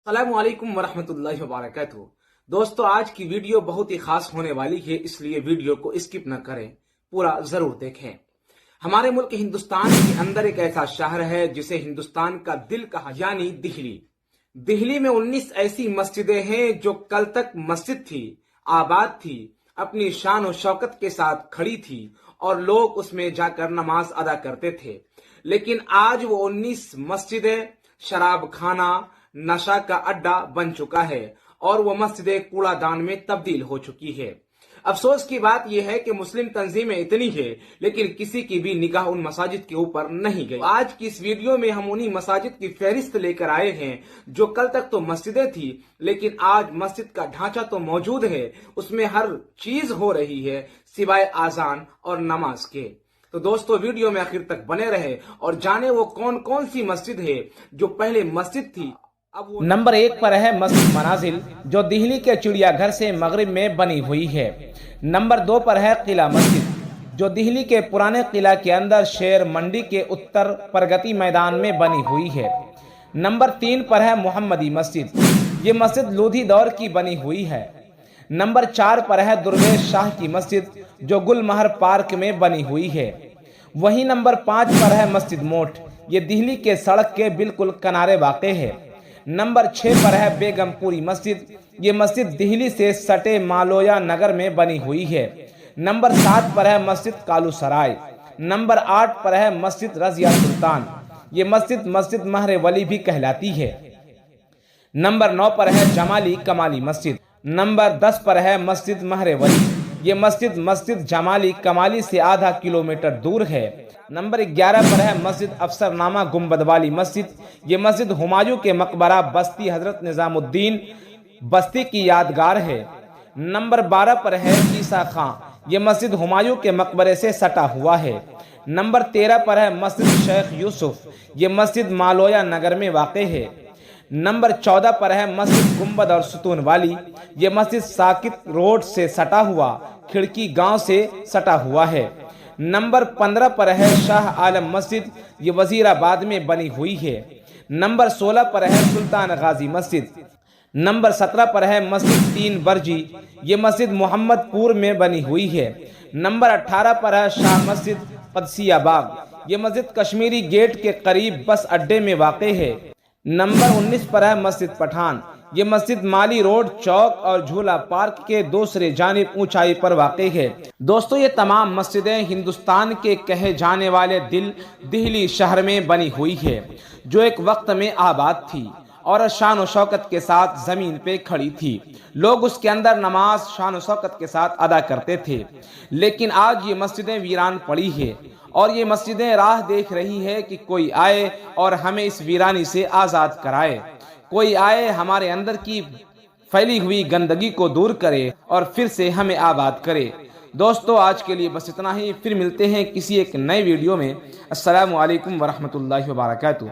अस्सलाम वालेकुम वरहमतुल्लाहि वबरकातुहू। दोस्तों, आज की वीडियो बहुत ही खास होने वाली है, इसलिए वीडियो को स्किप न करें, पूरा जरूर देखें। हमारे मुल्क हिंदुस्तान के अंदर एक ऐसा शहर है जिसे हिंदुस्तान का दिल कहा, यानी दिल्ली। दिल्ली में 19 ऐसी मस्जिदें हैं जो कल तक मस्जिद थी, आबाद थी, अपनी शान और शौकत के साथ खड़ी थी और लोग उसमें जाकर नमाज अदा करते थे। लेकिन आज वो 19 मस्जिदें शराब खाना, नशा का अड्डा बन चुका है और वो मस्जिदें कूड़ादान में तब्दील हो चुकी है। अफसोस की बात यह है कि मुस्लिम तंजीमें इतनी है, लेकिन किसी की भी निगाह उन मसाजिद के ऊपर नहीं गई। आज की इस वीडियो में हम उन्हीं मसाजिद की फहरिस्त लेकर आए हैं जो कल तक तो मस्जिदें थी, लेकिन आज मस्जिद का ढांचा तो मौजूद है, उसमें हर चीज हो रही है सिवाय आजान और नमाज के। तो दोस्तों, वीडियो में आखिर तक बने रहे और जाने वो कौन कौन सी मस्जिद है जो पहले मस्जिद थी। नंबर 1 पर है मस्जिद मनाजिल, जो दिल्ली के चिड़ियाघर से मगरिब में बनी हुई है। नंबर 2 पर है किला मस्जिद, जो दिल्ली के पुराने किला के अंदर शेर मंडी के उत्तर प्रगति मैदान में बनी हुई है। नंबर 3 पर है मोहम्मदी मस्जिद, ये मस्जिद लोधी दौर की बनी हुई है। नंबर 4 पर है दुर्वेश शाह की मस्जिद, जो गुलमहर पार्क में बनी हुई है। वहीं नंबर 5 पर है मस्जिद मोठ, ये दिल्ली के सड़क के बिल्कुल किनारे वाक़ है। नंबर 6 पर है बेगमपुरी मस्जिद, ये मस्जिद दिल्ली से सटे मालोया नगर में बनी हुई है। नंबर 7 पर है मस्जिद कालू सराय। नंबर 8 पर है मस्जिद रजिया सुल्तान, ये मस्जिद महरे वली भी कहलाती है। नंबर 9 पर है जमाली कमाली मस्जिद। नंबर 10 पर है मस्जिद महरे वली, ये मस्जिद जमाली कमाली से आधा किलोमीटर दूर है। नंबर 11 पर है मस्जिद अफसरनामा गुंबद वाली मस्जिद, ये मस्जिद हुमायूं के मकबरा बस्ती हजरत निजामुद्दीन बस्ती की यादगार है। नंबर 12 पर है ईसा खां, ये मस्जिद हुमायूं के मकबरे से सटा हुआ है। नंबर 13 पर है मस्जिद शेख यूसुफ, ये मस्जिद मालोया नगर में वाक़ है। नंबर 14 पर है मस्जिद गुंबद और सुतून वाली, ये मस्जिद साकित रोड से सटा हुआ खिड़की गांव से सटा हुआ है। नंबर 15 पर है शाह आलम मस्जिद, ये वजीराबाद में बनी हुई है। नंबर 16 पर है सुल्तान गाजी मस्जिद। नंबर 17 पर है मस्जिद तीन बरजी, ये मस्जिद मोहम्मदपुर में बनी हुई है। नंबर 18 पर है शाह मस्जिद पदसिया बाग, ये मस्जिद कश्मीरी गेट के करीब बस अड्डे में वाक़ है। नंबर 19 पर है मस्जिद पठान, ये मस्जिद माली रोड चौक और झूला पार्क के दूसरे जानिब ऊंचाई पर वाक़ है। दोस्तों, ये तमाम मस्जिदें हिंदुस्तान के कहे जाने वाले दिल्ली शहर में बनी हुई है, जो एक वक्त में आबाद थी और शान और शौकत के साथ जमीन पे खड़ी थी। लोग उसके अंदर नमाज शान और शौकत के साथ अदा करते थे। लेकिन आज ये मस्जिदें वीरान पड़ी है और ये मस्जिदें राह देख रही है कि कोई आए और हमें इस वीरानी से आज़ाद कराए, कोई आए हमारे अंदर की फैली हुई गंदगी को दूर करे और फिर से हमें आबाद करे। दोस्तों, आज के लिए बस इतना ही, फिर मिलते हैं किसी एक नए वीडियो में। अस्सलामु अलैकुम वरहमतुल्लाहि वबरकातुहू।